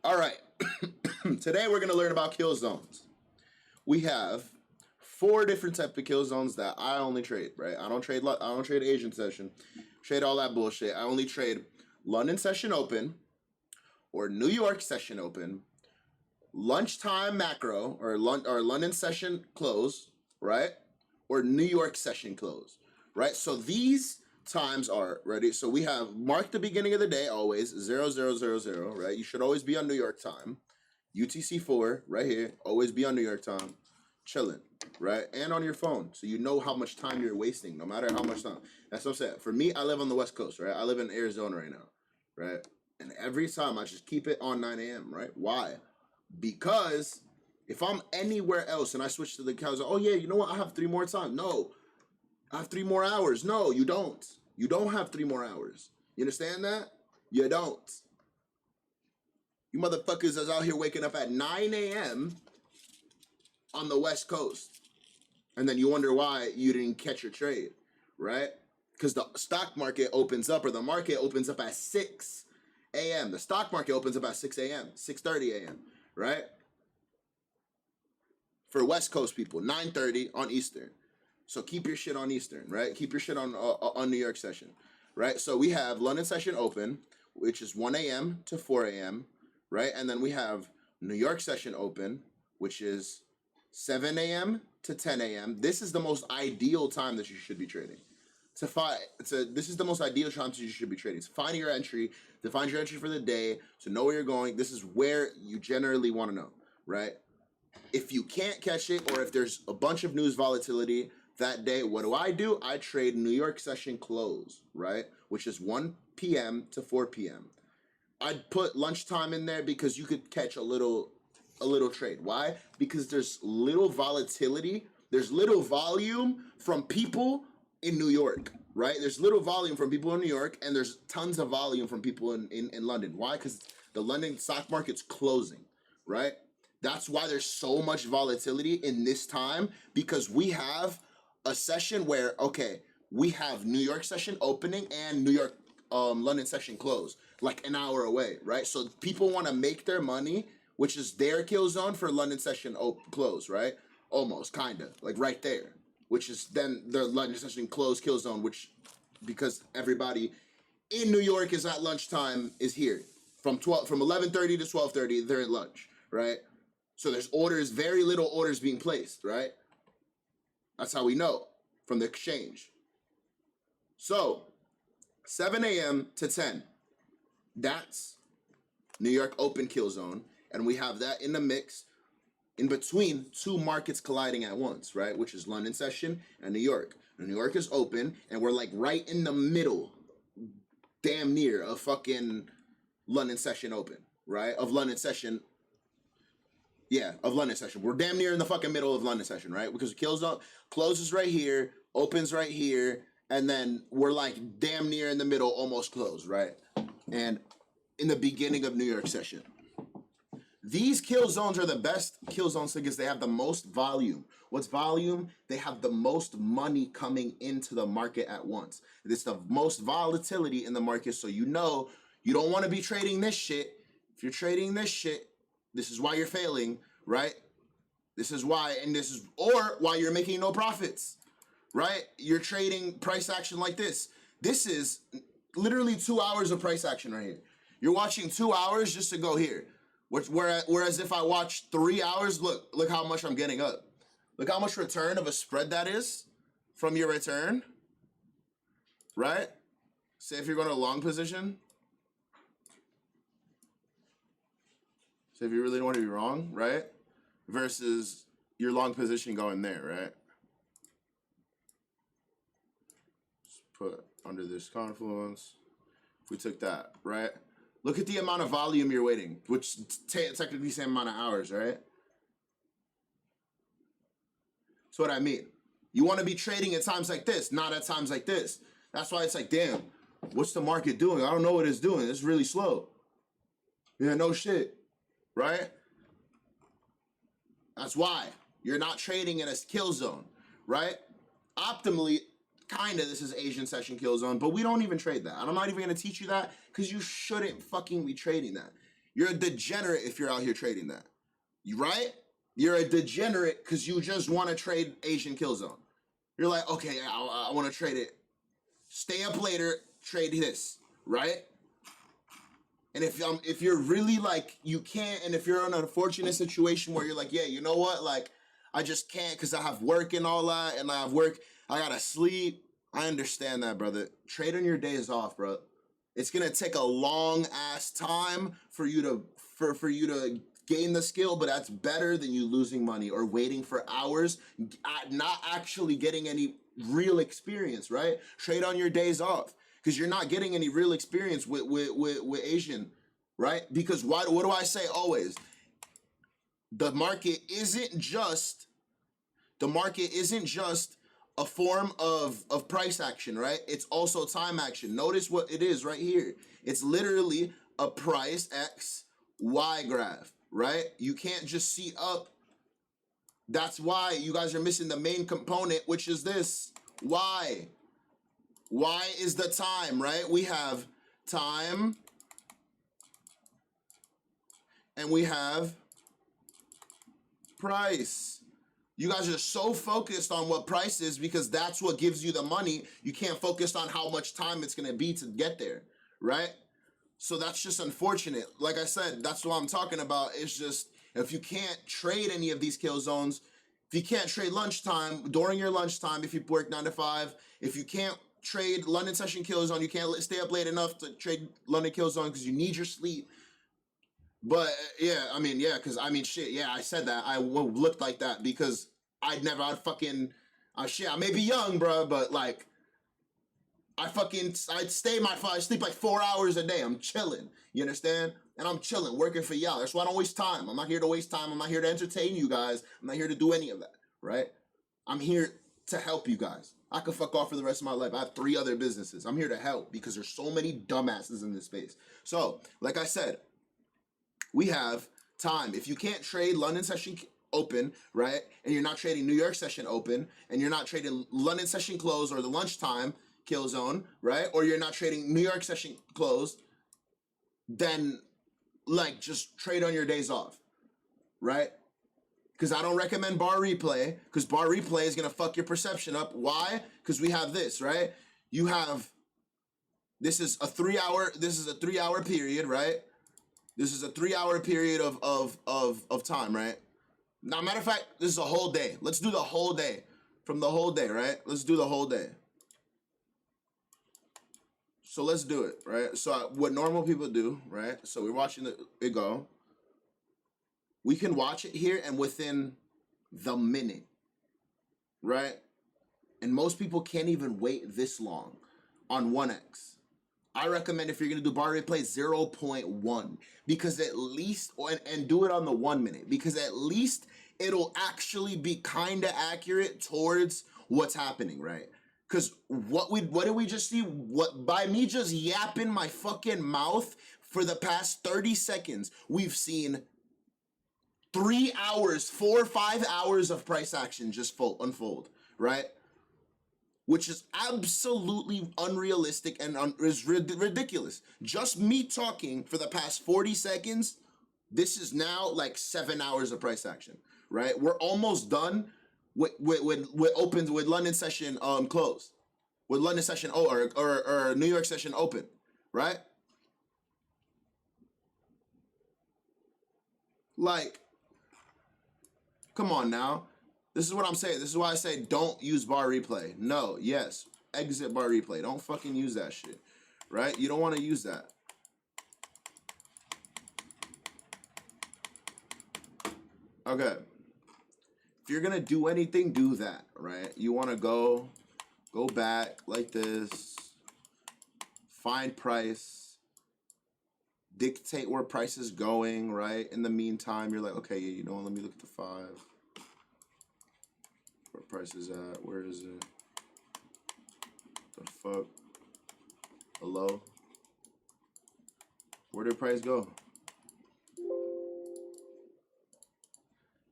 All right. Today we're going to learn about kill zones. We have four different type of kill zones that I only trade, right? I don't trade Asian session. Trade all that bullshit. I only trade London session open or New York session open, lunchtime macro or London session close, right? Or New York session close, right? So these times are ready. So we have mark the beginning of the day always 0000, right? You should always be on New York time. UTC4 right here, always be on New York time, chilling, right? And on your phone, so you know how much time you're wasting, no matter how much time. That's what I'm saying. For me, I live on the West Coast, right? I live in Arizona right now, right? And every time I just keep it on 9 a.m., right? Why? Because if I'm anywhere else and I switch to the cows, oh yeah, you know what? I have 3 more time. No, I have 3 more hours. No, you don't. You don't have 3 more hours. You understand that? You don't. You motherfuckers is out here waking up at 9 a.m. on the West Coast. And then you wonder why you didn't catch your trade, right? Because the stock market opens up, or the market opens up at 6 a.m. The stock market opens up at 6 a.m., 6:30 a.m., right? For West Coast people, 9:30 on Eastern. So keep your shit on Eastern, right? Keep your shit on New York session, right? So we have London session open, which is 1 a.m. to 4 a.m., right? And then we have New York session open, which is 7 a.m. to 10 a.m. This is the most ideal time that you should be trading. This is the most ideal time that you should be trading. To find your entry, to find your entry for the day, to know where you're going. This is where you generally want to know, right? If you can't catch it, or if there's a bunch of news volatility that day, what do? I trade New York session close, right? Which is 1 p.m. to 4 p.m. I'd put lunchtime in there because you could catch a little trade. Why? Because there's little volatility. There's little volume from people in New York, right? There's little volume from people in New York, and there's tons of volume from people in London. Why? Because the London stock market's closing, right? That's why there's so much volatility in this time, because we have a session where, okay, we have New York session opening and New York London session close, like an hour away, right? So people want to make their money, which is their kill zone for London session close, right? Almost, kind of, like right there, which is then the London session close kill zone, which, because everybody in New York is at lunchtime, is here. From 11:30 to 12:30, they're at lunch, right? So there's orders, very little orders being placed, right? That's how we know from the exchange. So 7 a.m. to 10, that's New York open kill zone. And we have that in the mix in between two markets colliding at once, right? Which is London session and New York. And New York is open, and we're like right in the middle, damn near, of fucking London session open, right? Of London session. Yeah, of London session. We're damn near in the fucking middle of London session, right? Because kills up, closes right here, opens right here, and then we're like damn near in the middle, almost closed, right? And in the beginning of New York session. These kill zones are the best kill zones because they have the most volume. What's volume? They have the most money coming into the market at once. It's the most volatility in the market, so you know you don't want to be trading this shit. If you're trading this shit, this is why you're failing, right? This is why, or why you're making no profits, right? You're trading price action like this. This is literally 2 hours of price action right here. You're watching 2 hours just to go here. Whereas if I watch 3 hours, look how much I'm getting up. Look how much return of a spread that is from your return, right? Say if you're going to a long position. So if you really don't want to be wrong, right? Versus your long position going there, right? Just put under this confluence. If we took that, right? Look at the amount of volume you're waiting, which technically the same amount of hours, right? That's what I mean. You want to be trading at times like this, not at times like this. That's why it's like, damn, what's the market doing? I don't know what it's doing. It's really slow. Yeah, no shit. Right? That's why you're not trading in a kill zone, right? Optimally, kind of, this is Asian session kill zone, but we don't even trade that. And I'm not even going to teach you that because you shouldn't fucking be trading that. You're a degenerate if you're out here trading that. You right? You're a degenerate because you just want to trade Asian Killzone. You're like, okay, I want to trade it. Stay up later, trade this, right? And if you're really like you can't, and if you're in an unfortunate situation where you're like, yeah, you know what, like I just can't because I have work and all that, and I have work, I gotta sleep. I understand that, brother. Trade on your days off, bro. It's gonna take a long ass time for you to gain the skill, but that's better than you losing money or waiting for hours, not actually getting any real experience, right? Trade on your days off because you're not getting any real experience with Asian, right? Because what do I say always? The market isn't just a form of price action, right? It's also time action. Notice what it is right here. It's literally a price X Y graph, right? You can't just see up. That's why you guys are missing the main component, which is this. Y. Y is the time, right? We have time and we have price. You guys are so focused on what price is because that's what gives you the money. You can't focus on how much time it's going to be to get there, right? So that's just unfortunate. Like I said, that's what I'm talking about. It's just if you can't trade any of these kill zones, if you can't trade lunchtime, during your lunchtime, if you work 9 to 5, if you can't trade London session kill zone, you can't stay up late enough to trade London kill zone because you need your sleep. But yeah, I mean, yeah, because I mean, shit, yeah, I said that. I looked like that because I'd shit, I may be young, bro, but like, I sleep like 4 hours a day. I'm chilling, you understand? And I'm chilling, working for y'all. That's why I don't waste time. I'm not here to waste time. I'm not here to entertain you guys. I'm not here to do any of that, right? I'm here to help you guys. I could fuck off for the rest of my life. I have 3 other businesses. I'm here to help because there's so many dumbasses in this space. So, like I said, we have time. If you can't trade London session open, right, and you're not trading New York session open, and you're not trading London session close or the lunchtime kill zone, right, or you're not trading New York session close, then like just trade on your days off, right? Because I don't recommend bar replay, because bar replay is gonna fuck your perception up. Why? Because we have this, right? You have this is a 3 hour period, right? This is a 3 hour period of time, right? Now, matter of fact, this is a whole day. Let's do the whole day. From the whole day, right? Let's do the whole day. So let's do it, right? So what normal people do, right? So we're watching it go. We can watch it here and within the minute, right? And most people can't even wait this long on 1x. I recommend if you're going to do bar replay 0.1 because at least, and do it on the 1 minute because at least it'll actually be kind of accurate towards what's happening, right? Because what did we just see? What by me just yapping my fucking mouth for the past 30 seconds, we've seen 3 hours, 4 or 5 hours of price action just unfold, right? Which is absolutely unrealistic and is ridiculous. Just me talking for the past 40 seconds, this is now like 7 hours of price action, right? We're almost done with London session closed, with London session or New York session open, right? Like, come on now. This is what I'm saying. This is why I say don't use bar replay. No, yes, exit bar replay. Don't fucking use that shit, right? You don't want to use that. Okay. If you're gonna do anything, do that, right? You want to go back like this, find price, dictate where price is going, right? In the meantime, you're like, okay, you know, let me look at the 5. Where price is at? Where is it? The fuck? Hello? Where did price go?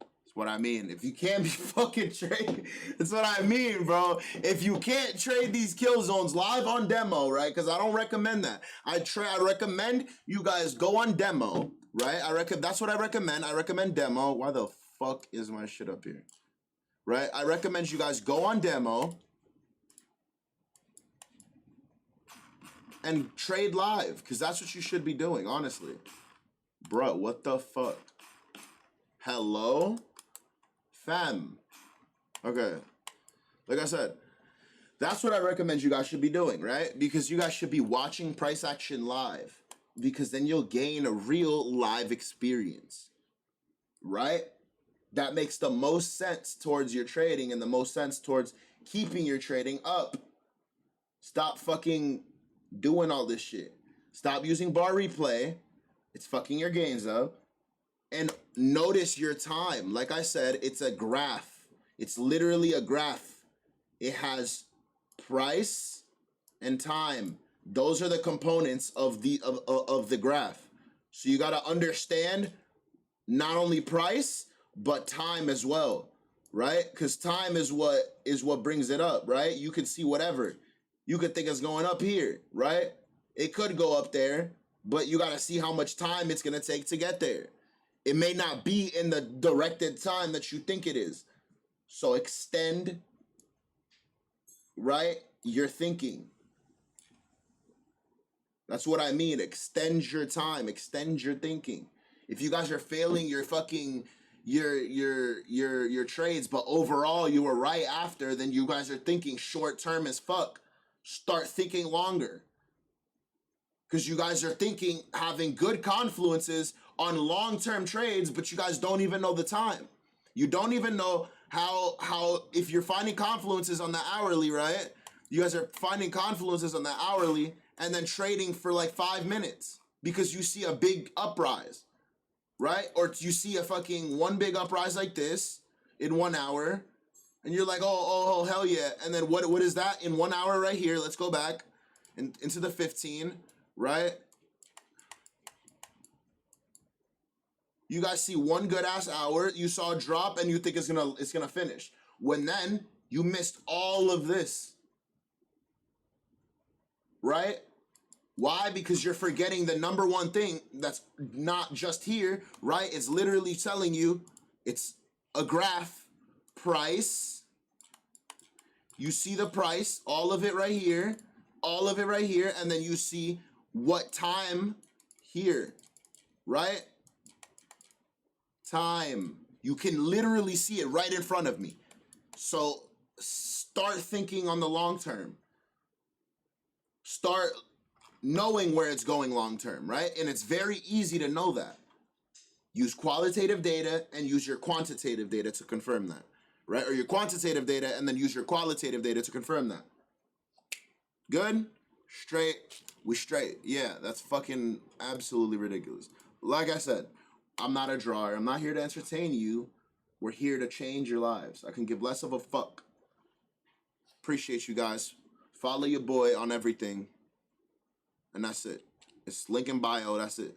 That's what I mean. If you can't be fucking trading, that's what I mean, bro. If you can't trade these kill zones live on demo, right? Because I don't recommend that. I recommend you guys go on demo, right? That's what I recommend. I recommend demo. Why the fuck is my shit up here? Right? I recommend you guys go on demo and trade live, because that's what you should be doing, honestly. Bro, what the fuck? Hello? Fam. Okay. Like I said, that's what I recommend you guys should be doing, right? Because you guys should be watching price action live, because then you'll gain a real live experience, right? That makes the most sense towards your trading and the most sense towards keeping your trading up. Stop fucking doing all this shit. Stop using bar replay. It's fucking your gains up. And notice your time. Like I said, it's a graph. It's literally a graph. It has price and time. Those are the components of the graph. So you got to understand not only price but time as well, right? Because time is what brings it up, right? You could see whatever. You could think it's going up here, right? It could go up there, but you got to see how much time it's going to take to get there. It may not be in the directed time that you think it is. So extend, right, your thinking. That's what I mean. Extend your time. Extend your thinking. If you guys are failing your fucking your trades, but overall you were right after, then you guys are thinking short term as fuck. Start thinking longer. Because you guys are thinking having good confluences on long-term trades, but you guys don't even know the time. You don't even know how if you're finding confluences on the hourly, right? You guys are finding confluences on the hourly and then trading for like 5 minutes because you see a big uprise, right? Or you see a fucking one big uprise like this in 1 hour, and you're like, oh, hell yeah. And then what is that in 1 hour right here? Let's go back into the 15, right? You guys see one good ass hour, you saw a drop and you think it's gonna finish. When then you missed all of this. Right? Why? Because you're forgetting the number one thing that's not just here, right? It's literally telling you it's a graph, price. You see the price, all of it right here, all of it right here, and then you see what time here, right? Time. You can literally see it right in front of me. So start thinking on the long term. Start knowing where it's going long term, right? And it's very easy to know that. Use qualitative data and use your quantitative data to confirm that, right? Or your quantitative data and then use your qualitative data to confirm that. Good? Straight? We straight. Yeah, that's fucking absolutely ridiculous. Like I said, I'm not a drawer. I'm not here to entertain you. We're here to change your lives. I can give less of a fuck. Appreciate you guys. Follow your boy on everything. And that's it. It's link in bio. That's it.